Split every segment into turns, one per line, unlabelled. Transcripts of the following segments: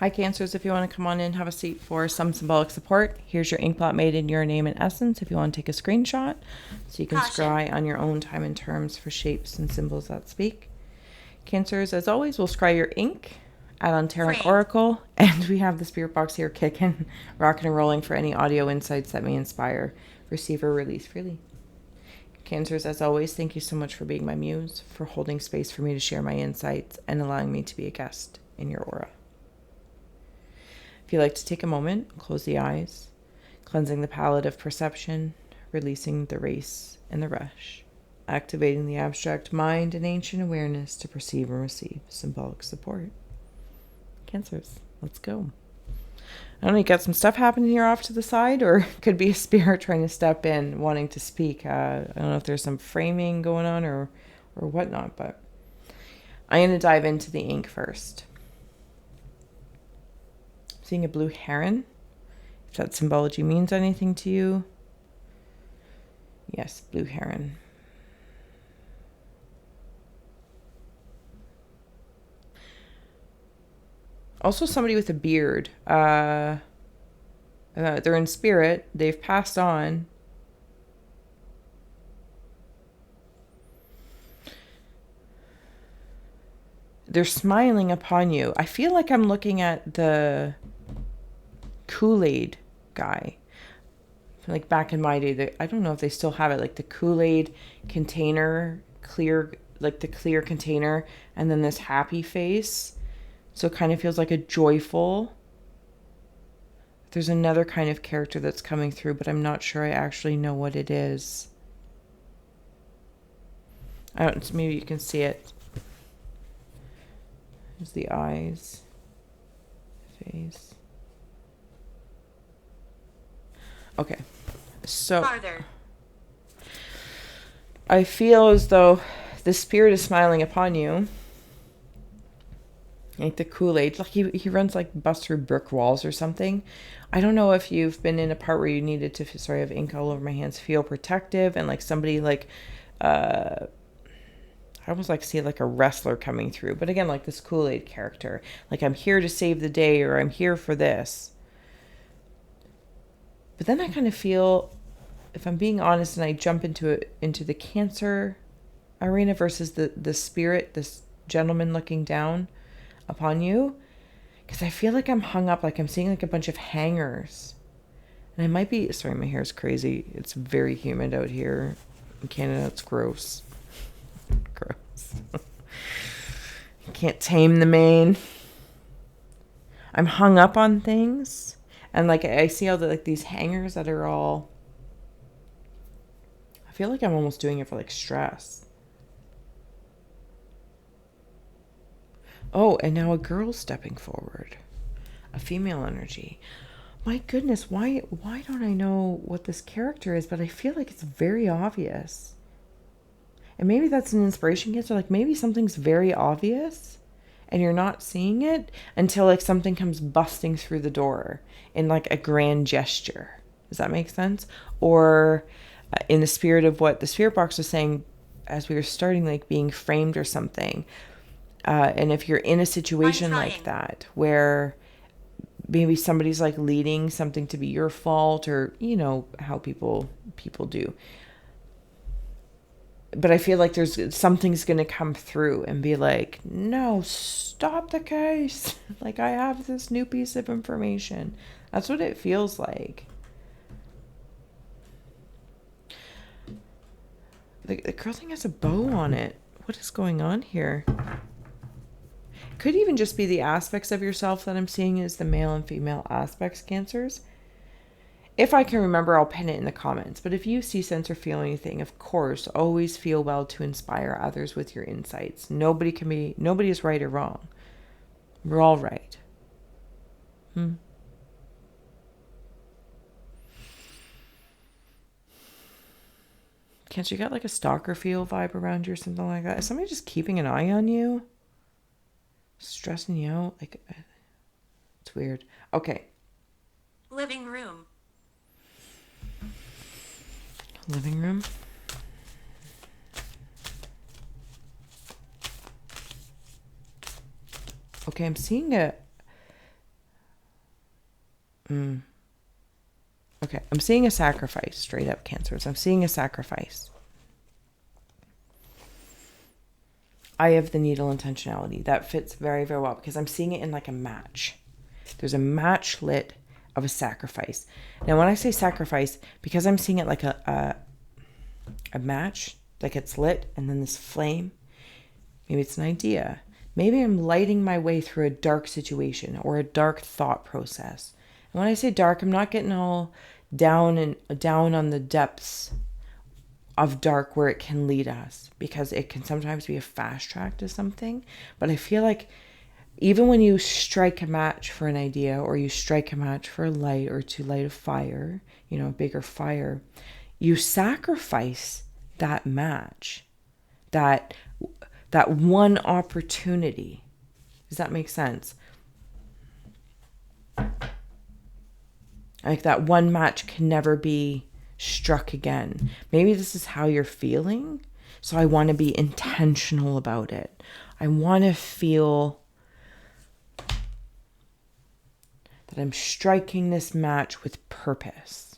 Hi, Cancers. If you want to come on in, have a seat for some symbolic support. Here's your ink blot made in your name and essence if you want to take a screenshot so you can scry on your own time and terms for shapes and symbols that speak. Cancers, as always, we'll scry your ink, add on Tarot Oracle, and we have the spirit box here kicking, rocking and rolling for any audio insights that may inspire. Receive or release freely. Cancers, as always, thank you so much for being my muse, for holding space for me to share my insights, and allowing me to be a guest in your aura. If you'd like to take a moment, close the eyes, cleansing the palette of perception, releasing the race and the rush, activating the abstract mind and ancient awareness to perceive and receive symbolic support. Cancers, let's go. I don't know, you got some stuff happening here off to the side, or it could be a spirit trying to step in, wanting to speak. I don't know if there's some framing going on or whatnot, but I'm going to dive into the ink first. Seeing a blue heron, if that symbology means anything to you. Yes, blue heron. Also somebody with a beard. They're in spirit. They've passed on. They're smiling upon you. I feel like I'm looking at the Koolaid guy. Like back in my day, I don't know if they still have it, like the Koolaid container, clear, like the clear container, and then this happy face. So it kind of feels like a joyful. There's another kind of character that's coming through, but I'm not sure I actually know what it is. Maybe you can see it. There's the eyes, face. Okay, so farther. I feel as though the spirit is smiling upon you. Like the Koolaid, like he runs like bust through brick walls or something. I don't know if you've been in a part where you needed to, sorry, I have ink all over my hands, feel protective, and like somebody like, I almost like see like a wrestler coming through. But again, like this Koolaid character, like I'm here to save the day, or I'm here for this. But then I kind of feel, if I'm being honest, and I jump into the Cancer arena versus the spirit, this gentleman looking down upon you, because I feel like I'm hung up, like I'm seeing like a bunch of hangers, and I might be, sorry, my hair's crazy, it's very humid out here in Canada, it's gross. Can't tame the mane. I'm hung up on things, and like I see all the like these hangers that are all, I feel like I'm almost doing it for like stress. Oh, and now a girl stepping forward. A female energy. My goodness, why don't I know what this character is, but I feel like it's very obvious. And maybe that's an inspiration, Cancer. Like maybe something's very obvious and you're not seeing it until like something comes busting through the door in like a grand gesture. Does that make sense? Or in the spirit of what the spirit box was saying as we were starting, like being framed or something. And if you're in a situation like that where maybe somebody's like leading something to be your fault, or you know how people do, but I feel like there's something's going to come through and be like, no, stop the case. Like I have this new piece of information. That's what it feels like. The girl thing has a bow on it. What is going on here? Could even just be the aspects of yourself that I'm seeing as the male and female aspects, Cancers. If I can remember, I'll pin it in the comments. But if you see, sense, or feel anything, of course, always feel well to inspire others with your insights. Nobody is right or wrong. We're all right. Can't you get like a stalker feel vibe around you or something like that? Is somebody just keeping an eye on you? Stressing you out? Like, it's weird. Okay.
Living room.
Living room. Okay, I'm seeing a Okay, I'm seeing a sacrifice, straight up, Cancers. I'm seeing a sacrifice. I have the needle intentionality. That fits very, very well because I'm seeing it in like a match. There's a match lit of a sacrifice. Now, when I say sacrifice, because I'm seeing it like a match, like it's lit, and then this flame, maybe it's an idea. Maybe I'm lighting my way through a dark situation or a dark thought process. And when I say dark, I'm not getting all down on the depths of dark where it can lead us, because it can sometimes be a fast track to something. But I feel like even when you strike a match for an idea, or you strike a match for a light, or to light a fire, a bigger fire, you sacrifice that match, that one opportunity. Does that make sense? Like that one match can never be struck again. Maybe this is how you're feeling. So I want to be intentional about it. I want to feel that I'm striking this match with purpose.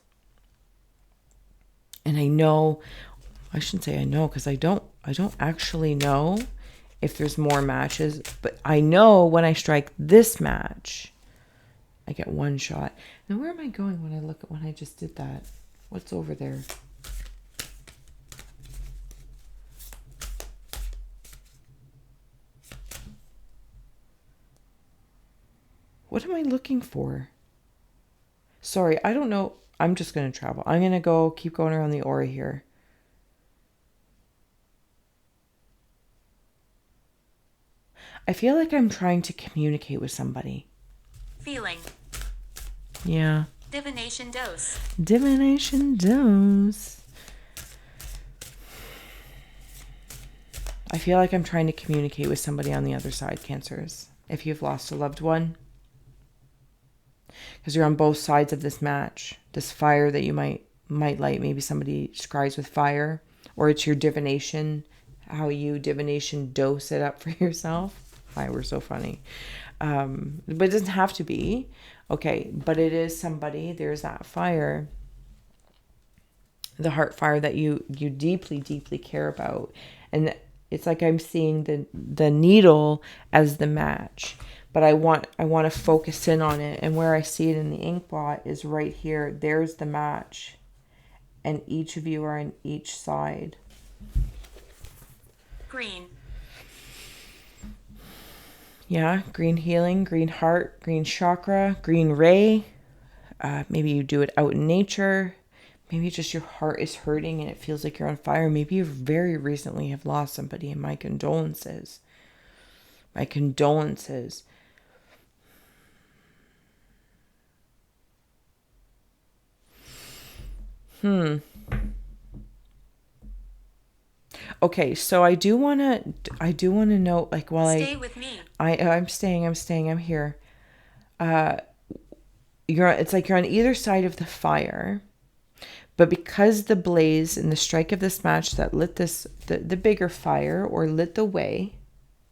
And I shouldn't say I know, because I don't actually know if there's more matches, but I know when I strike this match, I get one shot. Now, where am I going when I just did that? What's over there? What am I looking for? Sorry, I don't know. I'm just going to travel. I'm going to keep going around the aura here. I feel like I'm trying to communicate with somebody.
Feeling.
Yeah.
Divination dose.
Divination dose. I feel like I'm trying to communicate with somebody on the other side, Cancers. If you've lost a loved one. Because you're on both sides of this match. This fire that you might light. Maybe somebody scries with fire. Or it's your divination. How you divination dose it up for yourself. Why, we're so funny. But it doesn't have to be. Okay, but it is somebody. There's that fire. The heart fire that you deeply, deeply care about. And it's like I'm seeing the needle as the match. But I want to focus in on it. And where I see it in the ink blot is right here. There's the match. And each of you are on each side.
Green.
Yeah, green healing, green heart, green chakra, green ray. Maybe you do it out in nature. Maybe just your heart is hurting and it feels like you're on fire. Maybe you very recently have lost somebody, and my condolences. My condolences. Okay, so I do want to note, like, while
Stay with me.
I'm staying, I'm here. It's like you're on either side of the fire, but because the blaze and the strike of this match that lit the bigger fire, or lit the way.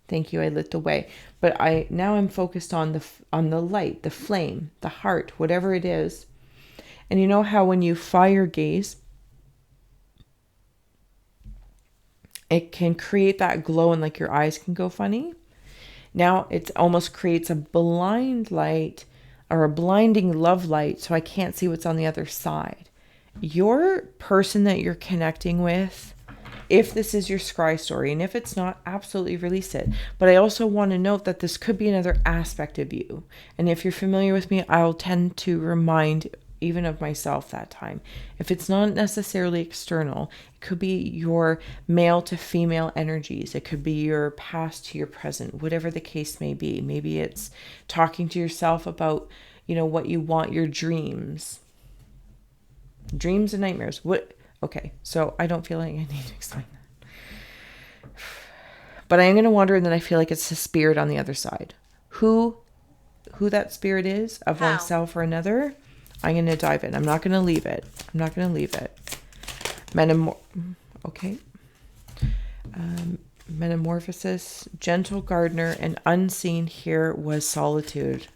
Thank you, I lit the way. But I'm focused on the light, the flame, the heart, whatever it is. And you know how when you fire gaze, it can create that glow and like your eyes can go funny. Now it almost creates a blind light, or a blinding love light, so I can't see what's on the other side. Your person that you're connecting with, if this is your scry story, and if it's not, absolutely release it. But I also want to note that this could be another aspect of you. And if you're familiar with me, I'll tend to remind even of myself that time. If it's not necessarily external, it could be your male to female energies. It could be your past to your present, whatever the case may be. Maybe it's talking to yourself about, what you want, your dreams and nightmares. Okay, so I don't feel like I need to explain that. But I am going to wonder, and then I feel like it's a spirit on the other side. Who that spirit is, of oneself or another, I'm going to dive in. I'm not going to leave it. Okay. Metamorphosis, gentle gardener, and unseen here was solitude.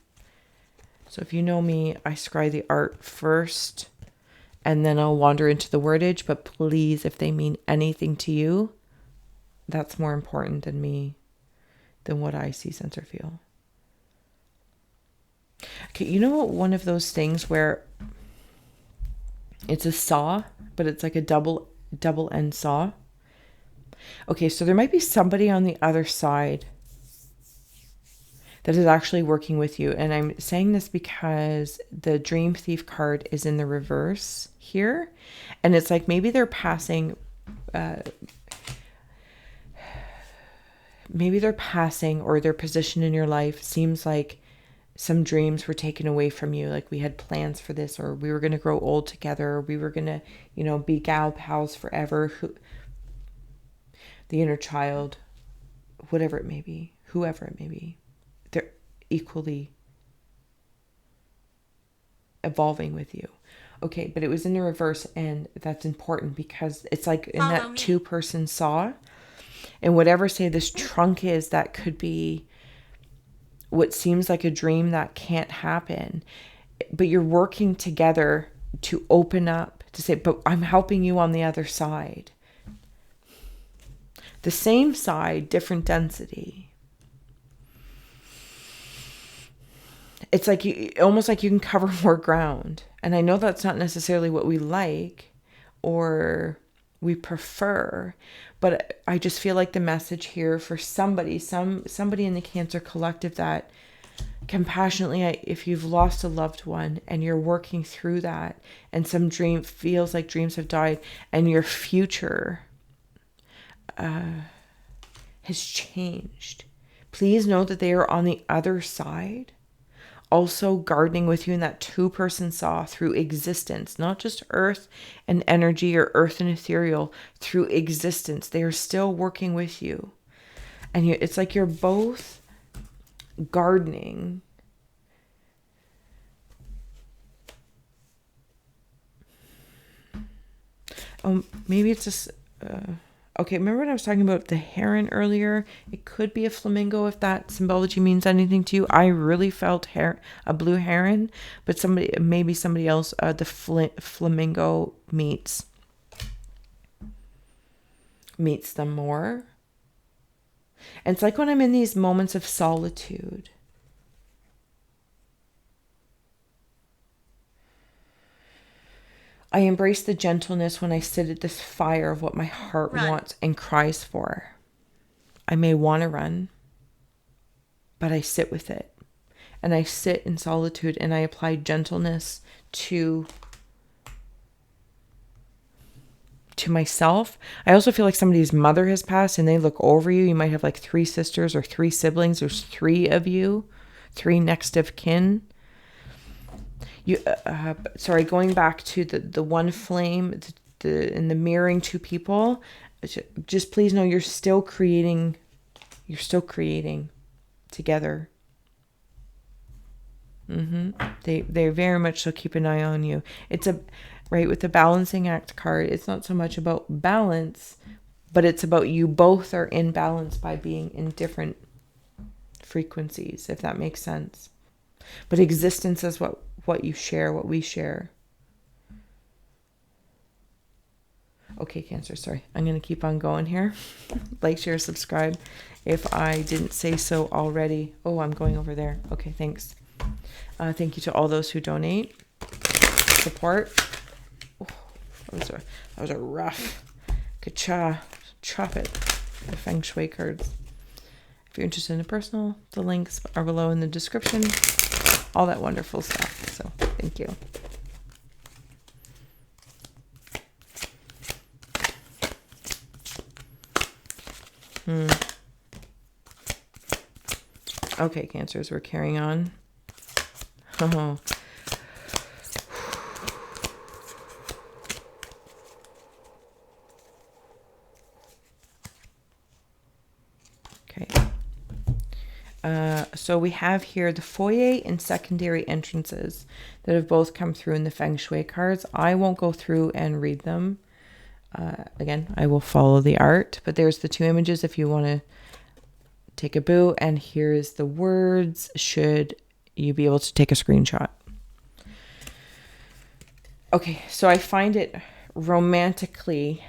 So if you know me, I scry the art first and then I'll wander into the wordage. But please, if they mean anything to you, that's more important than what I see, sense, or feel. Okay, you know one of those things where it's a saw, but it's like a double end saw? Okay, so there might be somebody on the other side that is actually working with you. And I'm saying this because the Dream Thief card is in the reverse here. And it's like maybe they're passing, or their position in your life seems like some dreams were taken away from you. Like we had plans for this, or we were going to grow old together, or we were going to, be gal pals forever. The inner child, whatever it may be, whoever it may be, they're equally evolving with you. Okay, but it was in the reverse, and that's important because it's like in that two-person saw, and whatever, say, this trunk is, that could be what seems like a dream that can't happen, but you're working together to open up, to say, but I'm helping you on the other side. The same side, different density. It's like almost like you can cover more ground. And I know that's not necessarily what we like or we prefer, but I just feel like the message here for somebody in the Cancer collective, that compassionately, if you've lost a loved one and you're working through that, and some dream feels like dreams have died, and your future has changed, please know that they are on the other side, also gardening with you in that two-person saw through existence, not just earth and energy or earth and ethereal, through existence. They are still working with you. And it's like you're both gardening. Maybe it's just... okay, remember when I was talking about the heron earlier? It could be a flamingo if that symbology means anything to you. I really felt a blue heron, but maybe somebody else, the flamingo meets them more. And it's like when I'm in these moments of solitude, I embrace the gentleness when I sit at this fire of what my heart wants and cries for. I may want to run, but I sit with it. And I sit in solitude and I apply gentleness to myself. I also feel like somebody's mother has passed and they look over you. You might have like 3 sisters or 3 siblings. There's 3 of you, 3 next of kin. Going back to the one flame, in the mirroring 2 people, just please know you're still creating together. They very much so keep an eye on you. It's with the balancing act card, it's not so much about balance, but it's about you both are in balance by being in different frequencies, if that makes sense. But existence is what you share, what we share. Okay, Cancer, sorry. I'm going to keep on going here. Like, share, subscribe if I didn't say so already. Oh, I'm going over there. Okay, thanks. Thank you to all those who donate, support. Oh, that was a rough. Chop it. The Feng Shui cards. If you're interested in a personal, the links are below in the description. All that wonderful stuff. So, thank you. Okay, Cancers, we're carrying on. Oh. Okay. So we have here the foyer and secondary entrances that have both come through in the Feng Shui cards. I won't go through and read them. Again, I will follow the art, but there's the 2 images if you want to take a boo. And here's the words. Should you be able to take a screenshot. Okay, so I find it romantically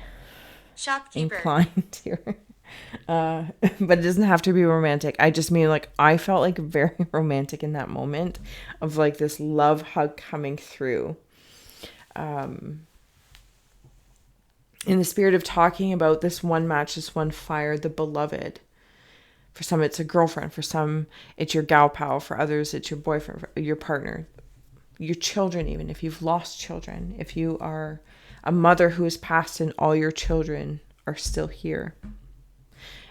Shopkeeper.
inclined here. But it doesn't have to be romantic. I just mean, like, I felt like very romantic in that moment of like this love hug coming through. In the spirit of talking about this one match, this one fire, the beloved. For some, it's a girlfriend. For some, it's your gal pal. For others, it's your boyfriend, your partner, your children, even if you've lost children. If you are a mother who has passed and all your children are still here.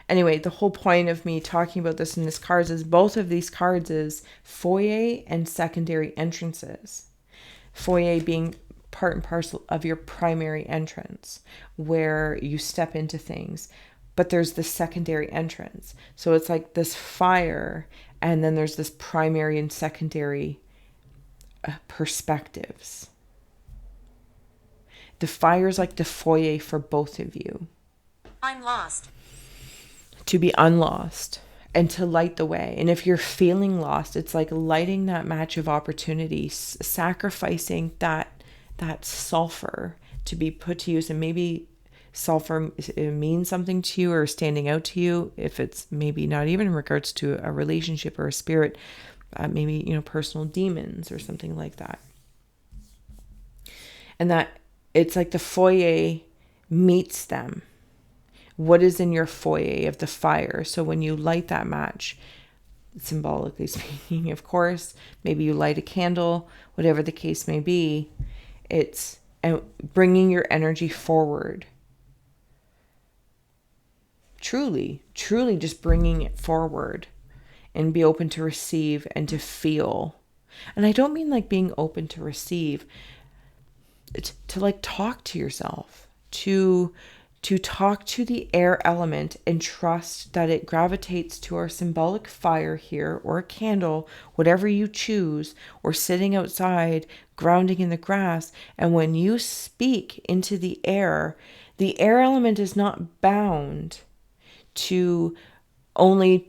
Anyway, the whole point of me talking about this in this cards is both of these cards is foyer and secondary entrances. Foyer being part and parcel of your primary entrance where you step into things. But there's the secondary entrance. So it's like this fire, and then there's this primary and secondary perspectives. The fire's like the foyer for both of you.
I'm lost.
To be unlost and to light the way. And if you're feeling lost, it's like lighting that match of opportunity, sacrificing that sulfur to be put to use. And maybe sulfur means something to you or standing out to you. If it's maybe not even in regards to a relationship or a spirit, maybe, personal demons or something like that. And that it's like the foyer meets them. What is in your foyer of the fire? So when you light that match, symbolically speaking, of course, maybe you light a candle, whatever the case may be, it's bringing your energy forward. Truly just bringing it forward and be open to receive and to feel. And I don't mean like being open to receive. It's to like talk to yourself, to talk to the air element and trust that it gravitates to our symbolic fire here, or a candle, whatever you choose, or sitting outside, grounding in the grass. And when you speak into the air element is not bound to only,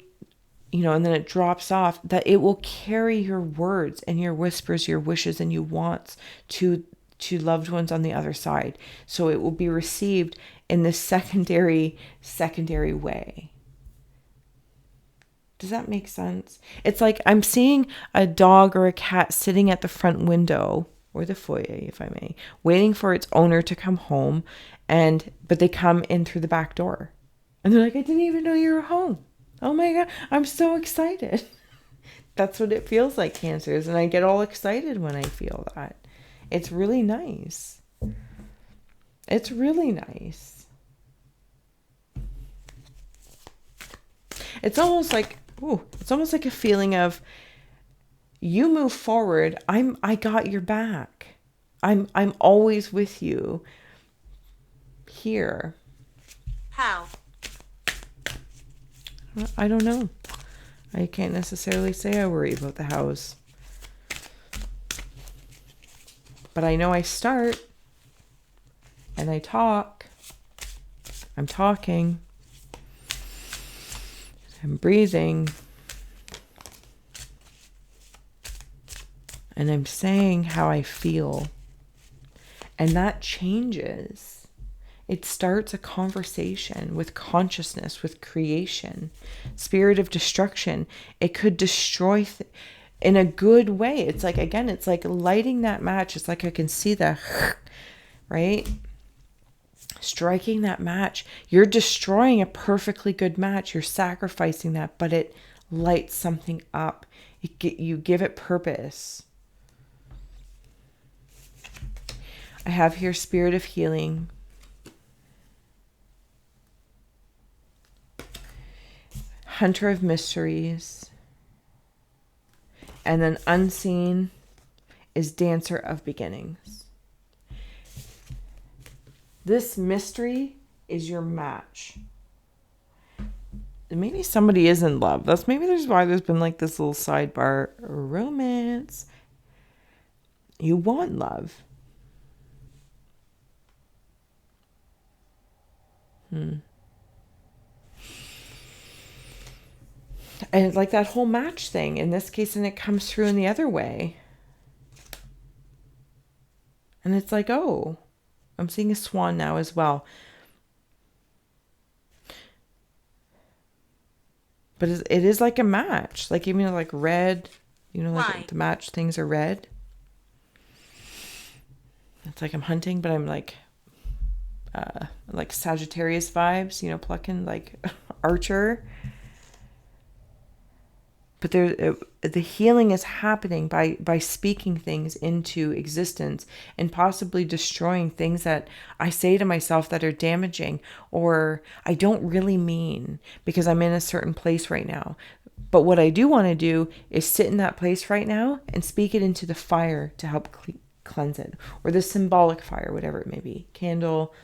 and then it drops off, that it will carry your words and your whispers, your wishes and your wants to loved ones on the other side. So it will be received in this secondary way. Does that make sense? It's like I'm seeing a dog or a cat sitting at the front window, or the foyer, if I may, waiting for its owner to come home, but they come in through the back door. And they're like, I didn't even know you were home. Oh my God, I'm so excited. That's what it feels like, Cancers. And I get all excited when I feel that. It's really nice. It's really nice. It's almost like a feeling of, you move forward, I got your back. I'm always with you here.
How?
I don't know. I can't necessarily say I worry about the house. But I know I start and I talk. I'm talking. I'm breathing. And I'm saying how I feel. And that changes. It starts a conversation with consciousness, with creation, spirit of destruction. It could destroy in a good way. It's like, again, it's like lighting that match. It's like I can see the, right? Striking that match. You're destroying a perfectly good match. You're sacrificing that, but it lights something up. You give it purpose. I have here spirit of healing. Hunter of mysteries. And then unseen is dancer of beginnings. This mystery is your match. Maybe somebody is in love. That's why there's been like this little sidebar. Romance. You want love. And it's like that whole match thing in this case, and it comes through in the other way. And it's like, oh, I'm seeing a swan now as well. But it is like a match. Like even like red, you know, like the match things are red. It's like I'm hunting, but I'm like Sagittarius vibes, you know, plucking like Archer. But the healing is happening by speaking things into existence and possibly destroying things that I say to myself that are damaging or I don't really mean because I'm in a certain place right now. But what I do want to do is sit in that place right now and speak it into the fire to help cleanse it, or the symbolic fire, whatever it may be, candle,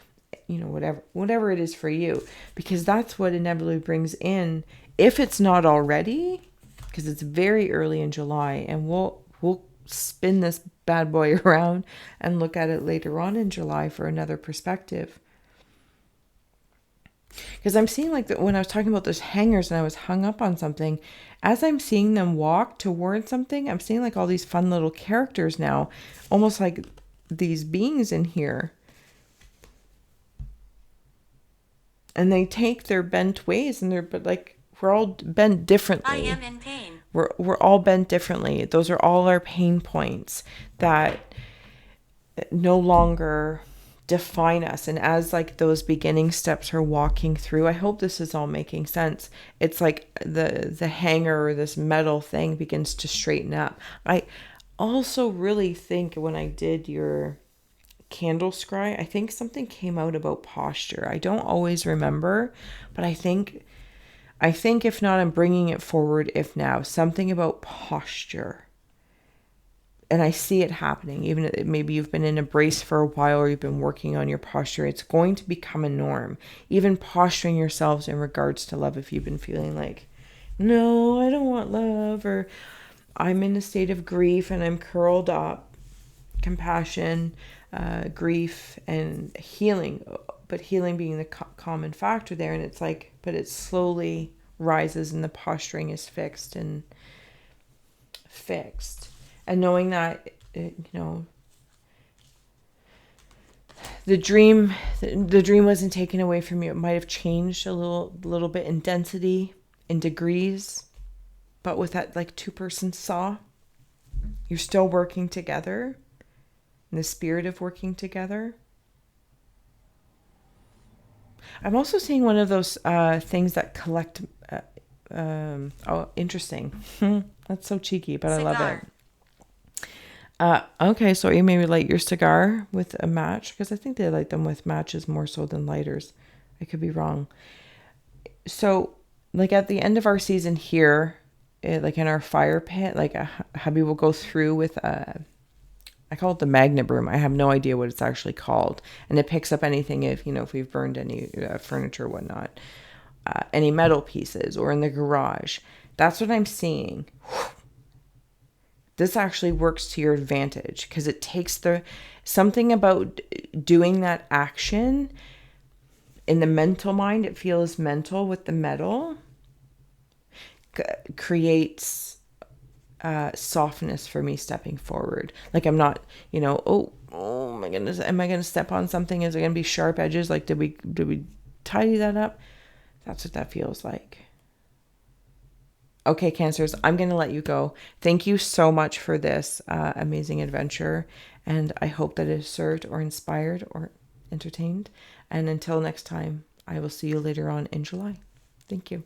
you know, whatever it is for you, because that's what inevitably brings in, if it's not already, because it's very early in July, and we'll spin this bad boy around and look at it later on in July for another perspective. Because I'm seeing like when I was talking about those hangers and I was hung up on something, as I'm seeing them walk towards something, I'm seeing like all these fun little characters now, almost like these beings in here. And they take their bent ways but like we're all bent differently.
I am in pain.
We're all bent differently. Those are all our pain points that no longer define us. And as like those beginning steps are walking through, I hope this is all making sense. It's like the hanger or this metal thing begins to straighten up. I also really think when I did your candle scry, I think something came out about posture. I don't always remember, but I think if not, I'm bringing it forward. If now, something about posture. And I see it happening, even if maybe you've been in a brace for a while or you've been working on your posture, it's going to become a norm. Even posturing yourselves in regards to love, if you've been feeling like, no, I don't want love, or I'm in a state of grief and I'm curled up. Compassion, grief, and healing, but healing being the common factor there. And it's like, but it slowly rises and the posturing is fixed. And knowing that, you know, the dream wasn't taken away from you. It might have changed a little bit in density, in degrees, but with that like two-person saw, you're still working together in the spirit of working together. I'm also seeing one of those things that collect. Oh, interesting. That's so cheeky, but cigar. I love it. Okay, so you maybe light your cigar with a match, because I think they light them with matches more so than lighters. I could be wrong. So, like at the end of our season here, like in our fire pit, like hubby will go through with I call it the magnet broom. I have no idea what it's actually called, and it picks up anything if we've burned any furniture or whatnot, any metal pieces, or in the garage. That's what I'm seeing. This actually works to your advantage because it takes something about doing that action in the mental mind. It feels mental with the metal, creates softness for me stepping forward. Like I'm not, oh my goodness, am I going to step on something? Is it going to be sharp edges? Like, did we tidy that up? That's what that feels like. Okay, Cancers, I'm going to let you go. Thank you so much for this amazing adventure. And I hope that it has served or inspired or entertained. And until next time, I will see you later on in July. Thank you.